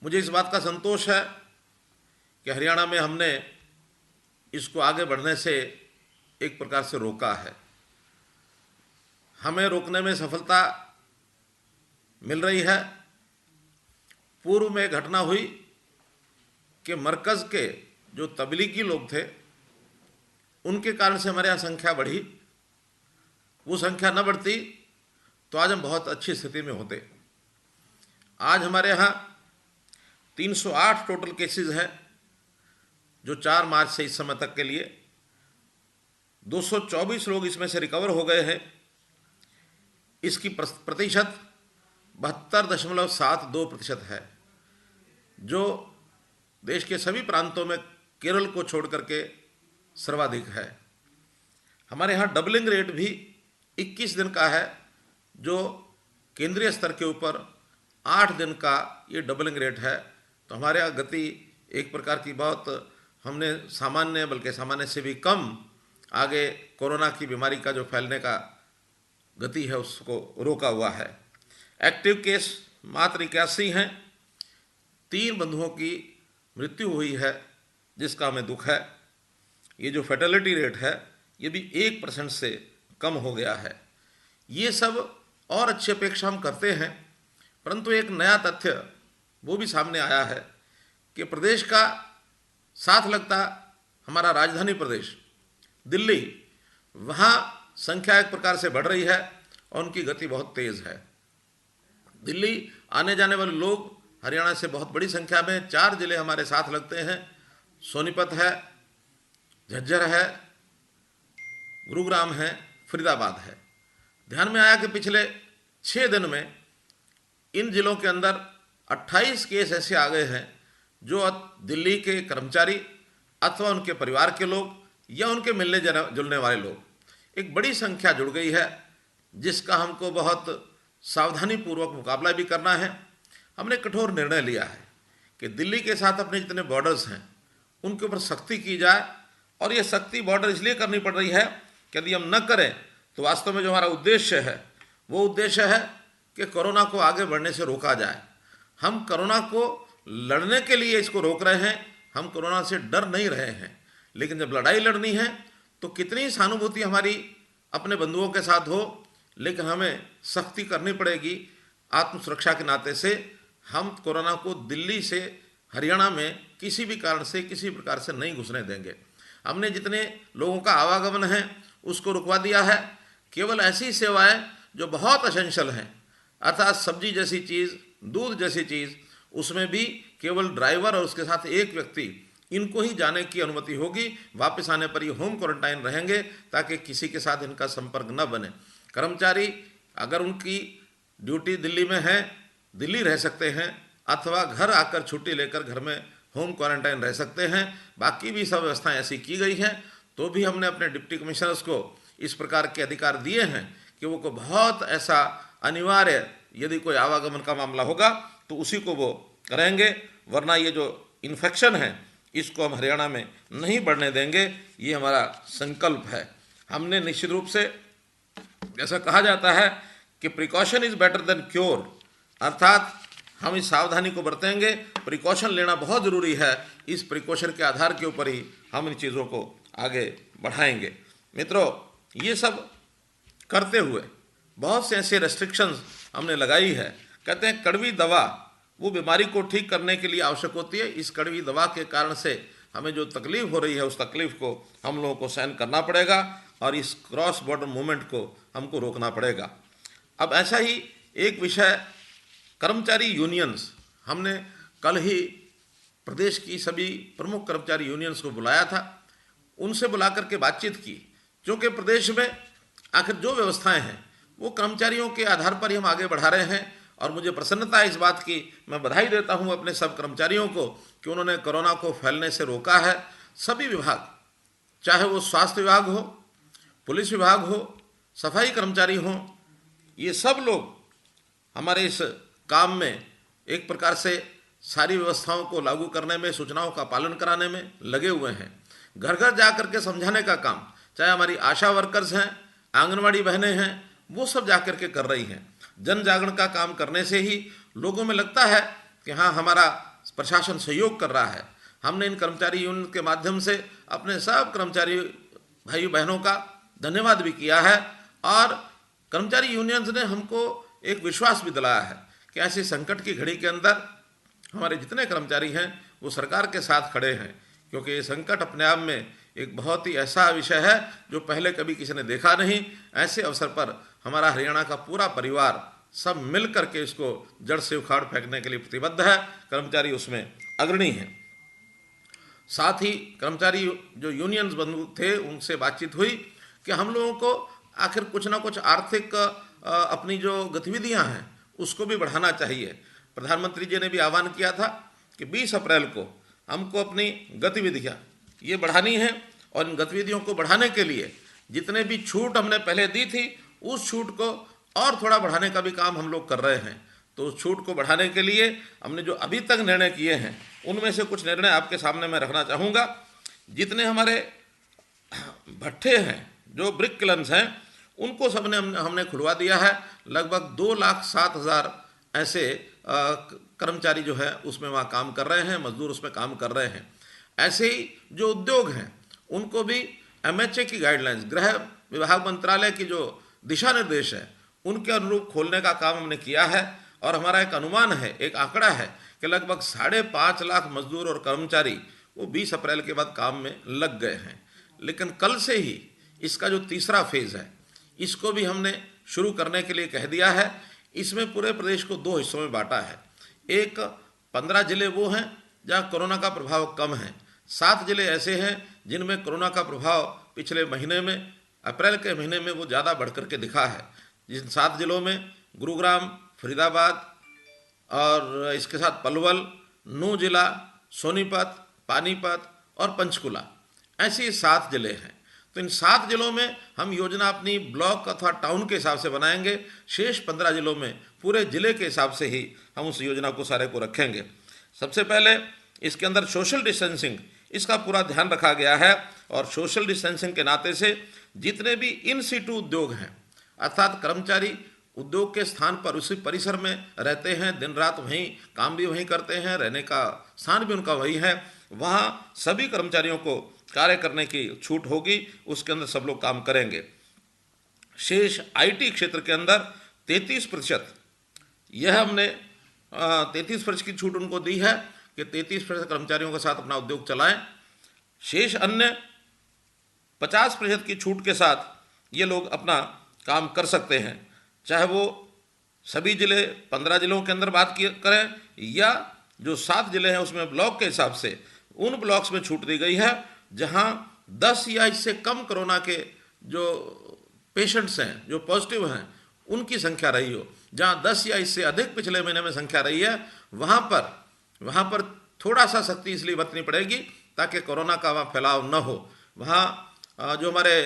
मुझे इस बात का संतोष है कि हरियाणा में हमने इसको आगे बढ़ने से एक प्रकार से रोका है। हमें रोकने में सफलता मिल रही है। पूर्व में घटना हुई कि मरकज़ के जो तबलीगी लोग थे उनके कारण से हमारे यहाँ संख्या बढ़ी। वो संख्या न बढ़ती तो आज हम बहुत अच्छी स्थिति में होते। आज हमारे यहाँ 308 टोटल केसेस हैं, जो 4 मार्च से इस समय तक के लिए 224 लोग इसमें से रिकवर हो गए हैं। इसकी प्रतिशत 72.72% है, जो देश के सभी प्रांतों में केरल को छोड़ करके सर्वाधिक है। हमारे यहाँ डबलिंग रेट भी 21 दिन का है, जो केंद्रीय स्तर के ऊपर 8 दिन का ये डबलिंग रेट है। तो हमारे यहाँ गति एक प्रकार की बहुत हमने सामान्य, बल्कि सामान्य से भी कम आगे कोरोना की बीमारी का जो फैलने का गति है उसको रोका हुआ है। एक्टिव केस मात्र 81 हैं। 3 बंधुओं की मृत्यु हुई है, जिसका हमें दुख है। ये जो फैटेलिटी रेट है ये भी 1% से कम हो गया है। ये सब और अच्छी अपेक्षा हम करते हैं, परंतु एक नया तथ्य वो भी सामने आया है कि प्रदेश का साथ लगता हमारा राजधानी प्रदेश दिल्ली, वहाँ संख्या एक प्रकार से बढ़ रही है और उनकी गति बहुत तेज़ है। दिल्ली आने जाने वाले लोग हरियाणा से बहुत बड़ी संख्या में 4 जिले हमारे साथ लगते हैं। सोनीपत है, झज्जर है, गुरुग्राम है, फरीदाबाद है। ध्यान में आया कि पिछले 6 दिन में इन जिलों के अंदर 28 केस ऐसे आ गए हैं जो दिल्ली के कर्मचारी अथवा उनके परिवार के लोग या उनके मिलने जुलने वाले लोग, एक बड़ी संख्या जुड़ गई है, जिसका हमको बहुत सावधानी पूर्वक मुकाबला भी करना है। हमने कठोर निर्णय लिया है कि दिल्ली के साथ अपने जितने बॉर्डर्स हैं उनके ऊपर सख्ती की जाए, और ये सख्ती बॉर्डर इसलिए करनी पड़ रही है कि यदि हम न करें तो वास्तव में जो हमारा उद्देश्य है वो उद्देश्य है कि कोरोना को आगे बढ़ने से रोका जाए। हम कोरोना को लड़ने के लिए इसको रोक रहे हैं, हम कोरोना से डर नहीं रहे हैं। लेकिन जब लड़ाई लड़नी है तो कितनी सहानुभूति हमारी अपने बंधुओं के साथ हो, लेकिन हमें सख्ती करनी पड़ेगी। आत्म सुरक्षा के नाते से हम कोरोना को दिल्ली से हरियाणा में किसी भी कारण से, किसी प्रकार से नहीं घुसने देंगे। हमने जितने लोगों का आवागमन है उसको रुकवा दिया है। केवल ऐसी सेवाएं जो बहुत एसेंशियल हैं, अर्थात सब्जी जैसी चीज़, दूध जैसी चीज़, उसमें भी केवल ड्राइवर और उसके साथ एक व्यक्ति, इनको ही जाने की अनुमति होगी। वापस आने पर ये होम क्वारंटाइन रहेंगे ताकि किसी के साथ इनका संपर्क न बने। कर्मचारी अगर उनकी ड्यूटी दिल्ली में है, दिल्ली रह सकते हैं, अथवा घर आकर छुट्टी लेकर घर में होम क्वारंटाइन रह सकते हैं। बाकी भी सब व्यवस्थाएं ऐसी की गई हैं। तो भी हमने अपने डिप्टी कमिश्नर्स को इस प्रकार के अधिकार दिए हैं कि वो को बहुत ऐसा अनिवार्य यदि कोई आवागमन का मामला होगा तो उसी को वो करेंगे, वरना ये जो इन्फेक्शन है इसको हम हरियाणा में नहीं बढ़ने देंगे। ये हमारा संकल्प है। हमने निश्चित रूप से, जैसा कहा जाता है कि precaution is better than cure, अर्थात हम इस सावधानी को बरतेंगे। प्रिकॉशन लेना बहुत ज़रूरी है। इस प्रिकॉशन के आधार के ऊपर ही हम इन चीज़ों को आगे बढ़ाएंगे। मित्रों, ये सब करते हुए बहुत से ऐसे रेस्ट्रिक्शंस हमने लगाई है। कहते हैं कड़वी दवा वो बीमारी को ठीक करने के लिए आवश्यक होती है। इस कड़वी दवा के कारण से हमें जो तकलीफ हो रही है उस तकलीफ को हम लोगों को सहन करना पड़ेगा, और इस क्रॉस बॉर्डर मूवमेंट को हमको रोकना पड़ेगा। अब ऐसा ही एक विषय, कर्मचारी यूनियंस, हमने कल ही प्रदेश की सभी प्रमुख कर्मचारी यूनियंस को बुलाया था। उनसे बुला करके बातचीत की, क्योंकि प्रदेश में आखिर जो व्यवस्थाएं हैं वो कर्मचारियों के आधार पर ही हम आगे बढ़ा रहे हैं। और मुझे प्रसन्नता है इस बात की, मैं बधाई देता हूं अपने सब कर्मचारियों को कि उन्होंने कोरोना को फैलने से रोका है। सभी विभाग, चाहे वो स्वास्थ्य विभाग हो, पुलिस विभाग हो, सफाई कर्मचारी हों, ये सब लोग हमारे इस काम में एक प्रकार से सारी व्यवस्थाओं को लागू करने में, सूचनाओं का पालन कराने में लगे हुए हैं। घर घर जा कर के समझाने का काम, चाहे हमारी आशा वर्कर्स हैं, आंगनवाड़ी बहनें हैं, वो सब जा कर के कर रही हैं। जन जागरण का काम करने से ही लोगों में लगता है कि हाँ, हमारा प्रशासन सहयोग कर रहा है। हमने इन कर्मचारी यूनियन के माध्यम से अपने सब कर्मचारी भाई बहनों का धन्यवाद भी किया है, और कर्मचारी यूनियंस ने हमको एक विश्वास भी दिलाया है कि ऐसे संकट की घड़ी के अंदर हमारे जितने कर्मचारी हैं वो सरकार के साथ खड़े हैं, क्योंकि ये संकट अपने आप में एक बहुत ही ऐसा विषय है जो पहले कभी किसी ने देखा नहीं। ऐसे अवसर पर हमारा हरियाणा का पूरा परिवार सब मिल करके इसको जड़ से उखाड़ फेंकने के लिए प्रतिबद्ध है। कर्मचारी उसमें अग्रणी हैं। साथ ही कर्मचारी जो यूनियंस बंधु थे उनसे बातचीत हुई कि हम लोगों को आखिर कुछ ना कुछ आर्थिक अपनी जो गतिविधियां हैं उसको भी बढ़ाना चाहिए। प्रधानमंत्री जी ने भी आह्वान किया था कि 20 अप्रैल को हमको अपनी गतिविधियां ये बढ़ानी है, और इन गतिविधियों को बढ़ाने के लिए जितने भी छूट हमने पहले दी थी उस छूट को और थोड़ा बढ़ाने का भी काम हम लोग कर रहे हैं। तो उस छूट को बढ़ाने के लिए हमने जो अभी तक निर्णय किए हैं उनमें से कुछ निर्णय आपके सामने मैं रखना चाहूँगा। जितने हमारे भट्ठे हैं, जो ब्रिक किलन्स हैं, उनको सबने हमने खुलवा दिया है। लगभग 2,07,000 ऐसे कर्मचारी जो है उसमें वहाँ काम कर रहे हैं, मजदूर उसमें काम कर रहे हैं। ऐसे ही जो उद्योग हैं उनको भी MHA की गाइडलाइंस, गृह विभाग मंत्रालय की जो दिशा निर्देश है उनके अनुरूप खोलने का काम हमने किया है। और हमारा एक अनुमान है, एक आंकड़ा है कि लगभग 5.5 लाख मजदूर और कर्मचारी वो 20 अप्रैल के बाद काम में लग गए हैं। लेकिन कल से ही इसका जो तीसरा फेज़ है इसको भी हमने शुरू करने के लिए कह दिया है। इसमें पूरे प्रदेश को 2 हिस्सों में बांटा है। एक 15 जिले वो हैं जहाँ कोरोना का प्रभाव कम है, 7 जिले ऐसे हैं जिनमें कोरोना का प्रभाव पिछले महीने में, अप्रैल के महीने में वो ज़्यादा बढ़ कर के दिखा है। जिन 7 जिलों में गुरुग्राम, फरीदाबाद और इसके साथ पलवल, नूंह जिला, सोनीपत, पानीपत और पंचकुला, ऐसे 7 जिले हैं। तो इन 7 जिलों में हम योजना अपनी ब्लॉक अथवा टाउन के हिसाब से बनाएंगे। शेष 15 जिलों में पूरे जिले के हिसाब से ही हम उस योजना को सारे को रखेंगे। सबसे पहले इसके अंदर सोशल डिस्टेंसिंग, इसका पूरा ध्यान रखा गया है। और सोशल डिस्टेंसिंग के नाते से जितने भी इन सीटू उद्योग हैं, अर्थात कर्मचारी उद्योग के स्थान पर उसी परिसर में रहते हैं, दिन रात वहीं काम भी वहीं करते हैं, रहने का स्थान भी उनका वही है, वहाँ सभी कर्मचारियों को कार्य करने की छूट होगी, उसके अंदर सब लोग काम करेंगे। शेष IT क्षेत्र के अंदर 33%, यह हमने 33% की छूट उनको दी है कि 33% कर्मचारियों के साथ अपना उद्योग चलाएं। शेष अन्य 50% की छूट के साथ ये लोग अपना काम कर सकते हैं, चाहे वो सभी जिले 15 जिलों के अंदर बात करें या जो 7 जिले हैं उसमें ब्लॉक के हिसाब से उन ब्लॉक्स में छूट दी गई है जहां 10 या इससे कम कोरोना के जो पेशेंट्स हैं, जो पॉजिटिव हैं, उनकी संख्या रही हो। जहां 10 या इससे अधिक पिछले महीने में संख्या रही है वहां पर थोड़ा सा सख्ती इसलिए बरतनी पड़ेगी ताकि कोरोना का वहाँ फैलाव न हो। वहाँ जो हमारे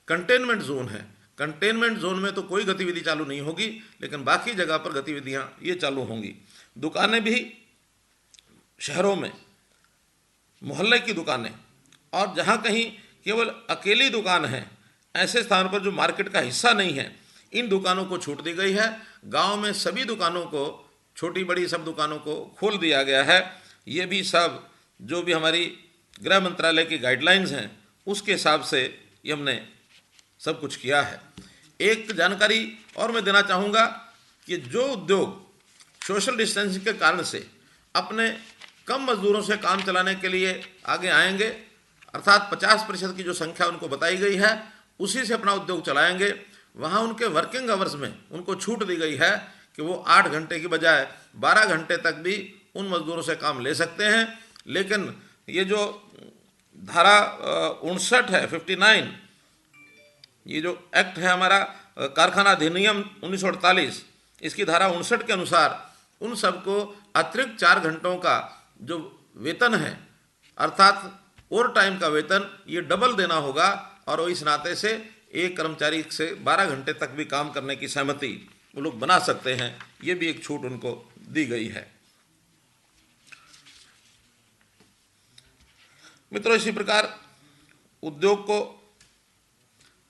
कंटेनमेंट जोन है, कंटेनमेंट जोन में तो कोई गतिविधि चालू नहीं होगी, लेकिन बाकी जगह पर गतिविधियाँ ये चालू होंगी। दुकानें भी शहरों में, मोहल्ले की दुकानें, और जहाँ कहीं केवल अकेली दुकान है, ऐसे स्थान पर जो मार्केट का हिस्सा नहीं है, इन दुकानों को छूट दी गई है। गांव में सभी दुकानों को, छोटी बड़ी सब दुकानों को खोल दिया गया है। ये भी सब जो भी हमारी गृह मंत्रालय की गाइडलाइंस हैं उसके हिसाब से ये हमने सब कुछ किया है। एक जानकारी और मैं देना चाहूँगा कि जो उद्योग सोशल डिस्टेंसिंग के कारण से अपने कम मजदूरों से काम चलाने के लिए आगे आएंगे, अर्थात 50% की जो संख्या उनको बताई गई है उसी से अपना उद्योग चलाएंगे, वहाँ उनके वर्किंग आवर्स में उनको छूट दी गई है कि वो 8 घंटे की बजाय 12 घंटे तक भी उन मजदूरों से काम ले सकते हैं। लेकिन ये जो धारा 59 है, 59, ये जो एक्ट है हमारा कारखाना अधिनियम 1948, इसकी धारा 59 के अनुसार उन सबको अतिरिक्त 4 घंटों का जो वेतन है, अर्थात ओवर टाइम का वेतन, ये डबल देना होगा। और इस नाते से एक कर्मचारी से 12 घंटे तक भी काम करने की सहमति वो लोग बना सकते हैं। ये भी एक छूट उनको दी गई है। मित्रों, इसी प्रकार उद्योग को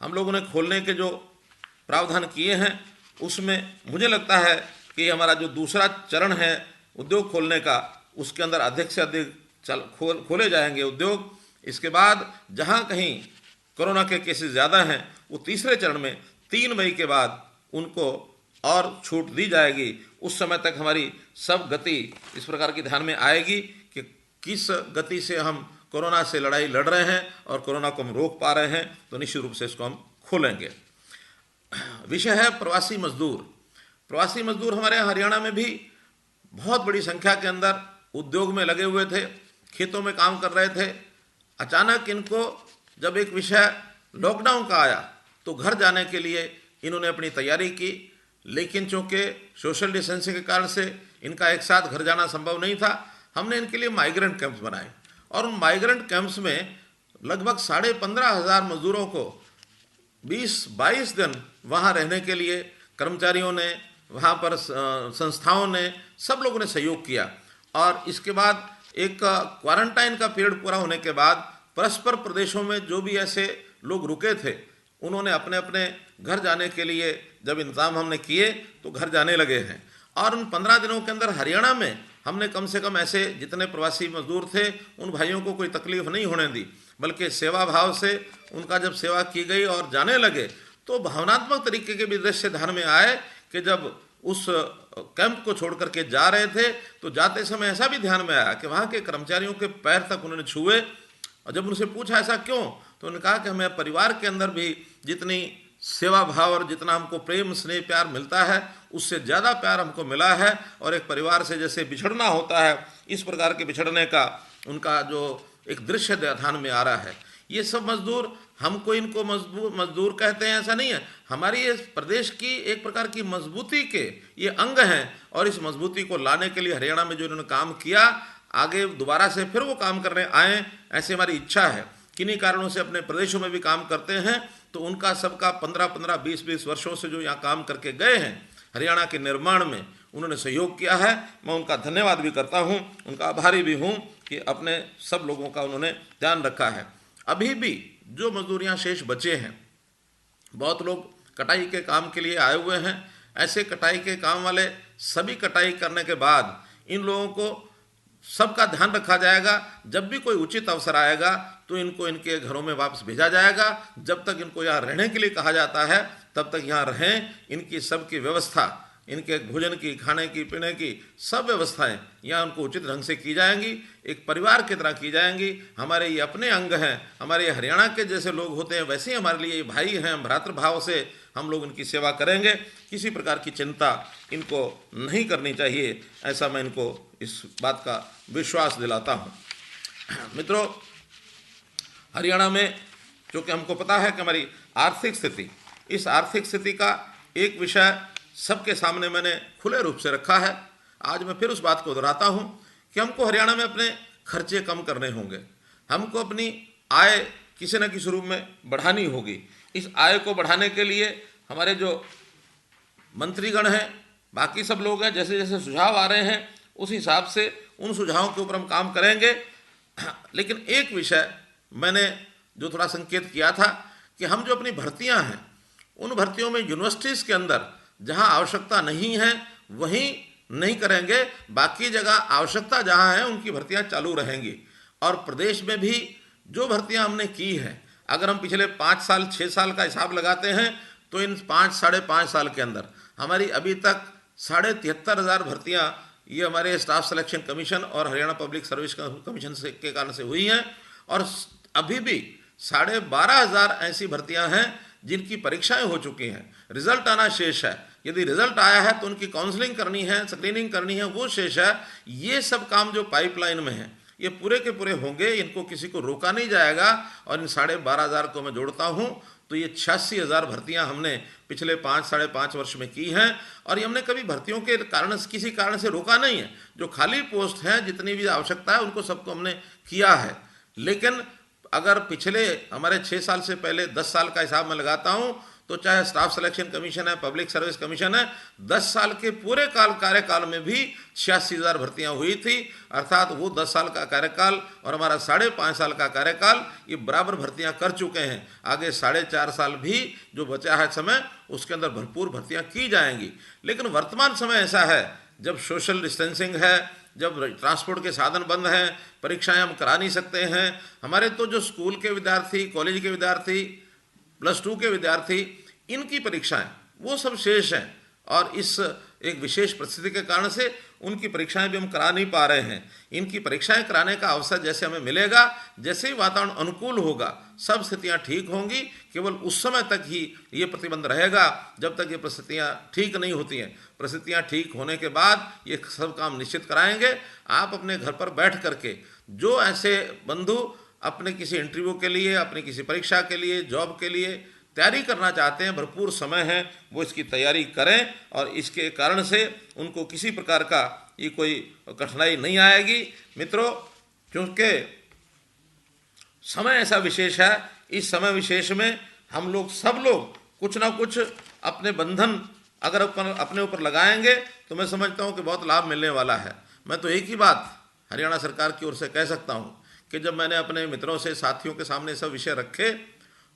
हम लोगों ने खोलने के जो प्रावधान किए हैं उसमें मुझे लगता है कि हमारा जो दूसरा चरण है उद्योग खोलने का, उसके अंदर अधिक से अधिक खोले जाएंगे उद्योग। इसके बाद जहां कहीं कोरोना के केसेस ज़्यादा हैं, वो तीसरे चरण में 3 मई के बाद उनको और छूट दी जाएगी। उस समय तक हमारी सब गति इस प्रकार की ध्यान में आएगी कि किस गति से हम कोरोना से लड़ाई लड़ रहे हैं और कोरोना को हम रोक पा रहे हैं, तो निश्चित रूप से इसको हम खोलेंगे। विषय है प्रवासी मजदूर। प्रवासी मजदूर हमारे यहाँ हरियाणा में भी बहुत बड़ी संख्या के अंदर उद्योग में लगे हुए थे, खेतों में काम कर रहे थे। अचानक इनको जब एक विषय लॉकडाउन का आया तो घर जाने के लिए इन्होंने अपनी तैयारी की, लेकिन चूँकि सोशल डिस्टेंसिंग के कारण से इनका एक साथ घर जाना संभव नहीं था। हमने इनके लिए माइग्रेंट कैंप्स बनाए और उन माइग्रेंट कैंप्स में लगभग 15,500 मजदूरों को 20-22 दिन वहाँ रहने के लिए कर्मचारियों ने, वहाँ पर संस्थाओं ने, सब लोगों ने सहयोग किया। और इसके बाद एक क्वारंटाइन का पीरियड पूरा होने के बाद परस्पर प्रदेशों में जो भी ऐसे लोग रुके थे, उन्होंने अपने अपने घर जाने के लिए जब इंतजाम हमने किए तो घर जाने लगे हैं। और उन 15 दिनों के अंदर हरियाणा में हमने कम से कम ऐसे जितने प्रवासी मजदूर थे उन भाइयों को कोई तकलीफ नहीं होने दी, बल्कि सेवा भाव से उनका जब सेवा की गई और जाने लगे तो भावनात्मक तरीके के भी दृश्य ध्यान में आए कि जब उस कैंप को छोड़ करके जा रहे थे तो जाते समय ऐसा भी ध्यान में आया कि वहाँ के कर्मचारियों के पैर तक उन्होंने छुए। और जब उनसे पूछा ऐसा क्यों, तो उन्होंने कहा कि हमें परिवार के अंदर भी जितनी सेवा भाव और जितना हमको प्रेम स्नेह प्यार मिलता है उससे ज़्यादा प्यार हमको मिला है, और एक परिवार से जैसे बिछड़ना होता है इस प्रकार के बिछड़ने का उनका जो एक दृश्य ध्यान में आ रहा है। ये सब मजदूर, हमको इनको मजदूर कहते हैं ऐसा नहीं है, हमारी इस प्रदेश की एक प्रकार की मजबूती के ये अंग हैं। और इस मजबूती को लाने के लिए हरियाणा में जो इन्होंने काम किया, आगे दोबारा से फिर वो काम करने आए, ऐसी हमारी इच्छा है। किन्हीं कारणों से अपने प्रदेशों में भी काम करते हैं, तो उनका सबका 15-15, 20-20 वर्षों से जो यहाँ काम करके गए हैं हरियाणा के निर्माण में, उन्होंने सहयोग किया है। मैं उनका धन्यवाद भी करता हूँ, उनका आभारी भी हूँ कि अपने सब लोगों का उन्होंने ध्यान रखा है। अभी भी जो मजदूर यहाँ शेष बचे हैं, बहुत लोग कटाई के काम के लिए आए हुए हैं। ऐसे कटाई के काम वाले सभी कटाई करने के बाद इन लोगों को सबका ध्यान रखा जाएगा। जब भी कोई उचित अवसर आएगा तो इनको इनके घरों में वापस भेजा जाएगा। जब तक इनको यहाँ रहने के लिए कहा जाता है तब तक यहाँ रहें। इनकी सबकी व्यवस्था, इनके भोजन की, खाने की, पीने की सब व्यवस्थाएं यहाँ उनको उचित ढंग से की जाएंगी, एक परिवार की तरह की जाएंगी। हमारे ये अपने अंग हैं, हमारे ये हरियाणा के जैसे लोग होते हैं वैसे ही हमारे लिए ये भाई हैं। भ्रातृभाव से हम लोग इनकी सेवा करेंगे, किसी प्रकार की चिंता इनको नहीं करनी चाहिए, ऐसा मैं इनको इस बात का विश्वास दिलाता हूँ। मित्रों, हरियाणा में चूँकि हमको पता है कि हमारी आर्थिक स्थिति, इस आर्थिक स्थिति का एक विषय सबके सामने मैंने खुले रूप से रखा है। आज मैं फिर उस बात को दोहराता हूँ कि हमको हरियाणा में अपने खर्चे कम करने होंगे, हमको अपनी आय किसी न किसी रूप में बढ़ानी होगी। इस आय को बढ़ाने के लिए हमारे जो मंत्रीगण हैं, बाकी सब लोग हैं, जैसे जैसे सुझाव आ रहे हैं उस हिसाब से उन सुझावों के ऊपर हम काम करेंगे। लेकिन एक विषय मैंने जो थोड़ा संकेत किया था कि हम जो अपनी भर्तियां हैं, उन भर्तियों में यूनिवर्सिटीज़ के अंदर जहां आवश्यकता नहीं है वहीं नहीं करेंगे, बाकी जगह आवश्यकता जहां है उनकी भर्तियां चालू रहेंगी। और प्रदेश में भी जो भर्तियां हमने की हैं, अगर हम पिछले 5 साल 6 साल का हिसाब लगाते हैं तो इन 5-5.5 साल के अंदर हमारी अभी तक 73,500 भर्तियां ये हमारे स्टाफ सिलेक्शन कमीशन और हरियाणा पब्लिक सर्विस कमीशन से के कारण से हुई हैं। और अभी भी 12,500 ऐसी भर्तियां हैं जिनकी परीक्षाएं हो चुकी हैं, रिजल्ट आना शेष है। यदि रिजल्ट आया है तो उनकी काउंसलिंग करनी है, स्क्रीनिंग करनी है, वो शेष है। ये सब काम जो पाइपलाइन में है ये पूरे के पूरे होंगे, इनको किसी को रोका नहीं जाएगा। और इन 12,500 को मैं जोड़ता हूँ तो ये 86,000 भर्तियां हमने पिछले 5-5.5 वर्ष में की हैं। और ये हमने कभी भर्तियों के कारण किसी कारण से रोका नहीं है। जो खाली पोस्ट हैं, जितनी भी आवश्यकता है, उनको सबको हमने किया है। लेकिन अगर पिछले हमारे 6 साल से पहले 10 साल का हिसाब मैं लगाता हूँ तो चाहे स्टाफ सिलेक्शन कमीशन है, पब्लिक सर्विस कमीशन है, 10 साल के पूरे कार्यकाल में भी 86,000 भर्तियां हुई थी। अर्थात वो 10 साल का कार्यकाल और हमारा 5.5 साल का कार्यकाल, ये बराबर भर्तियां कर चुके हैं। आगे 4.5 साल भी जो बचा है समय, उसके अंदर भरपूर भर्तियां की जाएंगी। लेकिन वर्तमान समय ऐसा है जब सोशल डिस्टेंसिंग है, जब ट्रांसपोर्ट के साधन बंद हैं, परीक्षाएं हम करा नहीं सकते हैं। हमारे तो जो स्कूल के विद्यार्थी, कॉलेज के विद्यार्थी, +2 के विद्यार्थी, इनकी परीक्षाएं वो सब शेष हैं और इस एक विशेष परिस्थिति के कारण से उनकी परीक्षाएं भी हम करा नहीं पा रहे हैं। इनकी परीक्षाएं कराने का अवसर जैसे हमें मिलेगा, जैसे ही वातावरण अनुकूल होगा, सब स्थितियां ठीक होंगी। केवल उस समय तक ही ये प्रतिबंध रहेगा जब तक ये परिस्थितियां ठीक नहीं होती हैं। परिस्थितियां ठीक होने के बाद ये सब काम निश्चित कराएंगे। आप अपने घर पर बैठ करके जो ऐसे बंधु अपने किसी इंटरव्यू के लिए, अपनी किसी परीक्षा के लिए, जॉब के लिए तैयारी करना चाहते हैं, भरपूर समय है, वो इसकी तैयारी करें और इसके कारण से उनको किसी प्रकार का ये कोई कठिनाई नहीं आएगी। मित्रों, क्योंकि समय ऐसा विशेष है, इस समय विशेष में हम लोग सब लोग कुछ ना कुछ अपने बंधन अगर अपने ऊपर लगाएंगे तो मैं समझता हूँ कि बहुत लाभ मिलने वाला है। मैं तो एक ही बात हरियाणा सरकार की ओर से कह सकता हूँ कि जब मैंने अपने मित्रों से, साथियों के सामने सब विषय रखे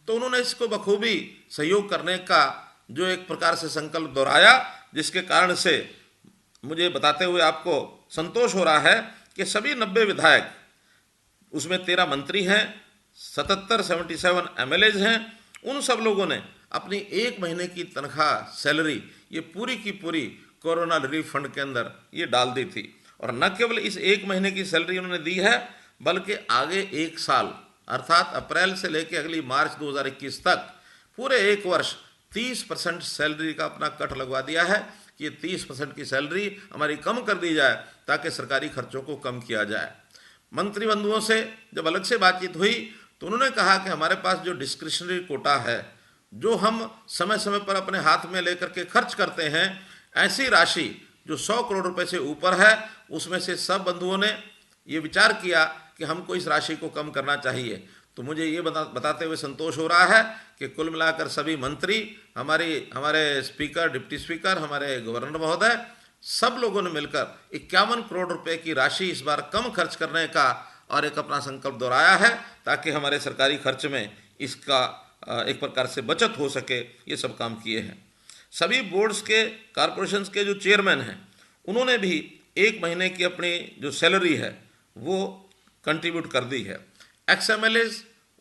तो उन्होंने इसको बखूबी सहयोग करने का जो एक प्रकार से संकल्प दोहराया, जिसके कारण से मुझे बताते हुए आपको संतोष हो रहा है कि सभी 90 विधायक, उसमें 13 मंत्री हैं, 77 MLAs हैं, उन सब लोगों ने अपनी 1 महीने की तनख्वाह, सैलरी ये पूरी की पूरी कोरोना रिलीफ फंड के अंदर ये डाल दी थी। और न केवल इस 1 महीने की सैलरी उन्होंने दी है, बल्कि आगे 1 साल अर्थात अप्रैल से लेकर अगली मार्च 2021 तक पूरे 1 वर्ष 30% सैलरी का अपना कट लगवा दिया है कि ये 30% की सैलरी हमारी कम कर दी जाए ताकि सरकारी खर्चों को कम किया जाए। मंत्री बंधुओं से जब अलग से बातचीत हुई तो उन्होंने कहा कि हमारे पास जो डिस्क्रिशनरी कोटा है, जो हम समय समय पर अपने हाथ में लेकर के खर्च करते हैं, ऐसी राशि जो 100 करोड़ रुपए से ऊपर है, उसमें से सब बंधुओं ने ये विचार किया कि हमको इस राशि को कम करना चाहिए। तो मुझे ये बताते हुए संतोष हो रहा है कि कुल मिलाकर सभी मंत्री, हमारे स्पीकर, डिप्टी स्पीकर, हमारे गवर्नर महोदय, सब लोगों ने मिलकर 51 करोड़ रुपए की राशि इस बार कम खर्च करने का और एक अपना संकल्प दोहराया है ताकि हमारे सरकारी खर्च में इसका एक प्रकार से बचत हो सके। ये सब काम किए हैं। सभी बोर्ड्स के, कॉरपोरेशंस के जो चेयरमैन हैं, उन्होंने भी 1 महीने की अपनी जो सैलरी है वो कंट्रीब्यूट कर दी है। XMLAs,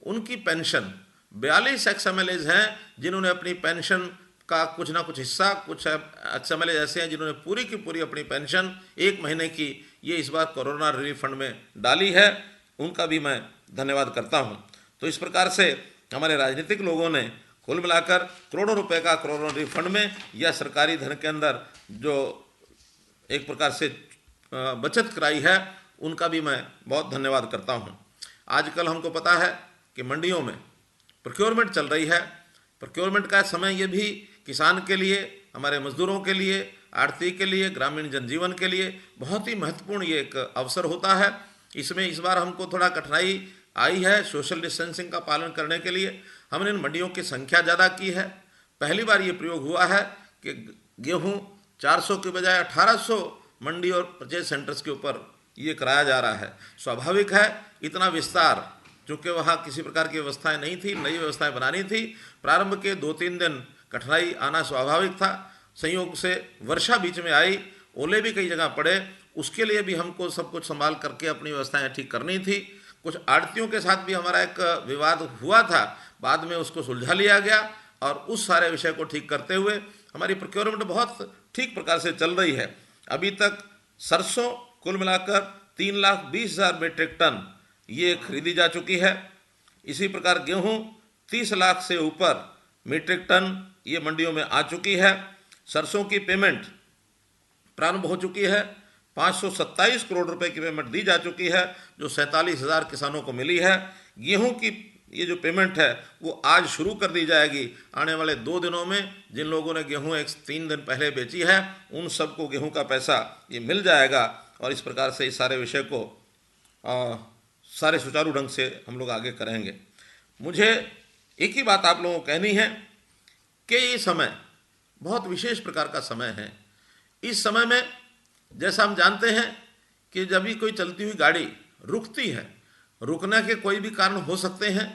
उनकी पेंशन 42 XMLAs हैं जिन्होंने अपनी पेंशन का कुछ ना कुछ हिस्सा, कुछ XMLAs ऐसे हैं जिन्होंने पूरी की पूरी अपनी पेंशन 1 महीने की ये इस बार कोरोना रिलीफ फंड में डाली है। उनका भी मैं धन्यवाद करता हूँ। तो इस प्रकार से हमारे राजनीतिक लोगों ने कुल मिलाकर करोड़ों रुपए का कोरोना रिलीफ फंड में या सरकारी धन के अंदर जो एक प्रकार से बचत कराई है, उनका भी मैं बहुत धन्यवाद करता हूं। आजकल हमको पता है कि मंडियों में प्रोक्योरमेंट चल रही है। प्रोक्योरमेंट का समय ये भी किसान के लिए, हमारे मजदूरों के लिए, आढ़ती के लिए, ग्रामीण जनजीवन के लिए बहुत ही महत्वपूर्ण ये एक अवसर होता है। इसमें इस बार हमको थोड़ा कठिनाई आई है सोशल डिस्टेंसिंग का पालन करने के लिए। हमने इन मंडियों की संख्या ज़्यादा की है। पहली बार ये प्रयोग हुआ है कि गेहूँ 400 के बजाय 1800 मंडी और परचेज सेंटर्स के ऊपर ये कराया जा रहा है। स्वाभाविक है, इतना विस्तार, चूँकि वहाँ किसी प्रकार की व्यवस्थाएं नहीं थी, नई व्यवस्थाएं बनानी थी। प्रारंभ के 2-3 दिन कठिनाई आना स्वाभाविक था। संयोग से वर्षा बीच में आई, ओले भी कई जगह पड़े, उसके लिए भी हमको सब कुछ संभाल करके अपनी व्यवस्थाएं ठीक करनी थी। कुछ आड़तियों के साथ भी हमारा एक विवाद हुआ था, बाद में उसको सुलझा लिया गया और उस सारे विषय को ठीक करते हुए हमारी प्रोक्योरमेंट बहुत ठीक प्रकार से चल रही है। अभी तक सरसों कुल मिलाकर 3,20,000 मीट्रिक टन ये खरीदी जा चुकी है। इसी प्रकार गेहूं 30 लाख से ऊपर मीट्रिक टन ये मंडियों में आ चुकी है। सरसों की पेमेंट प्रारंभ हो चुकी है। 527 करोड़ रुपए की पेमेंट दी जा चुकी है, जो 47,000 किसानों को मिली है। गेहूं की ये जो पेमेंट है वो आज शुरू कर दी जाएगी। आने वाले 2 दिनों में जिन लोगों ने गेहूं 3 दिन पहले बेची है, उन सबको गेहूं का पैसा ये मिल जाएगा और इस प्रकार से इस सारे विषय को सारे सुचारू ढंग से हम लोग आगे करेंगे। मुझे एक ही बात आप लोगों को कहनी है कि ये समय बहुत विशेष प्रकार का समय है। इस समय में जैसा हम जानते हैं कि जब भी कोई चलती हुई गाड़ी रुकती है, रुकने के कोई भी कारण हो सकते हैं,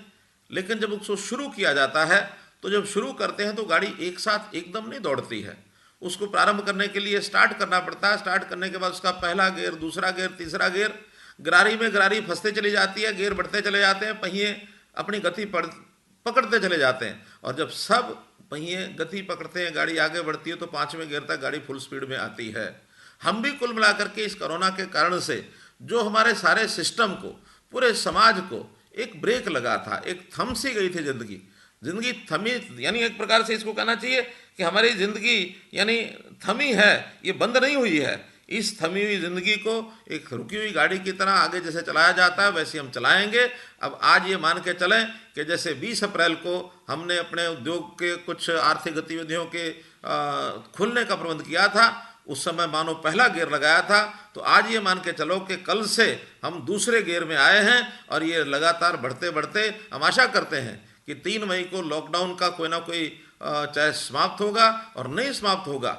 लेकिन जब उसको शुरू किया जाता है तो जब शुरू करते हैं तो गाड़ी एक साथ एकदम नहीं दौड़ती है। उसको प्रारंभ करने के लिए स्टार्ट करना पड़ता है। स्टार्ट करने के बाद उसका पहला गियर, दूसरा गियर, तीसरा गियर, गरारी में गरारी फंसते चली जाती है, गियर बढ़ते चले जाते हैं, पहिए अपनी गति पकड़ते चले जाते हैं, और जब सब पहिए गति पकड़ते हैं, गाड़ी आगे बढ़ती है, तो 5वें गियर तक गाड़ी फुल स्पीड में आती है। हम भी कुल मिलाकर के इस कोरोना के कारण से जो हमारे सारे सिस्टम को, पूरे समाज को एक ब्रेक लगा था, एक थम सी गई थी जिंदगी। जिंदगी थमी, यानी एक प्रकार से इसको कहना चाहिए कि हमारी जिंदगी यानी थमी है, ये बंद नहीं हुई है। इस थमी हुई जिंदगी को एक रुकी हुई गाड़ी की तरह आगे जैसे चलाया जाता है वैसे हम चलाएंगे। अब आज ये मान के चलें कि जैसे 20 अप्रैल को हमने अपने उद्योग के कुछ आर्थिक गतिविधियों के खुलने का प्रबंध किया था, उस समय मानो पहला गियर लगाया था, तो आज ये मान के चलो कि कल से हम दूसरे गियर में आए हैं, और ये लगातार बढ़ते बढ़ते हम आशा करते हैं कि 3 मई को लॉकडाउन का कोई ना कोई चाहे समाप्त होगा और नहीं समाप्त होगा,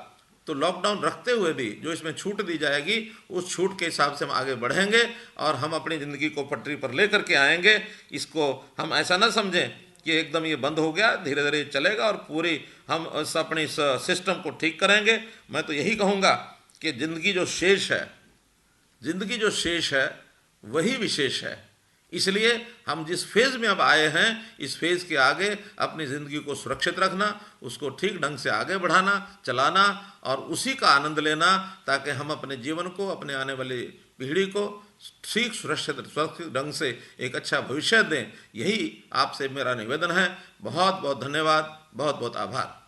तो लॉकडाउन रखते हुए भी जो इसमें छूट दी जाएगी उस छूट के हिसाब से हम आगे बढ़ेंगे और हम अपनी ज़िंदगी को पटरी पर लेकर के आएंगे। इसको हम ऐसा ना समझें कि एकदम ये बंद हो गया, धीरे धीरे चलेगा और पूरी हम अपने इस सिस्टम को ठीक करेंगे। मैं तो यही कहूँगा कि ज़िंदगी जो शेष है, ज़िंदगी जो शेष है वही विशेष है। इसलिए हम जिस फेज़ में अब आए हैं, इस फेज़ के आगे अपनी ज़िंदगी को सुरक्षित रखना, उसको ठीक ढंग से आगे बढ़ाना, चलाना और उसी का आनंद लेना, ताकि हम अपने जीवन को, अपने आने वाली पीढ़ी को ठीक सुरक्षित ढंग से एक अच्छा भविष्य दें। यही आपसे मेरा निवेदन है। बहुत बहुत धन्यवाद, बहुत बहुत आभार।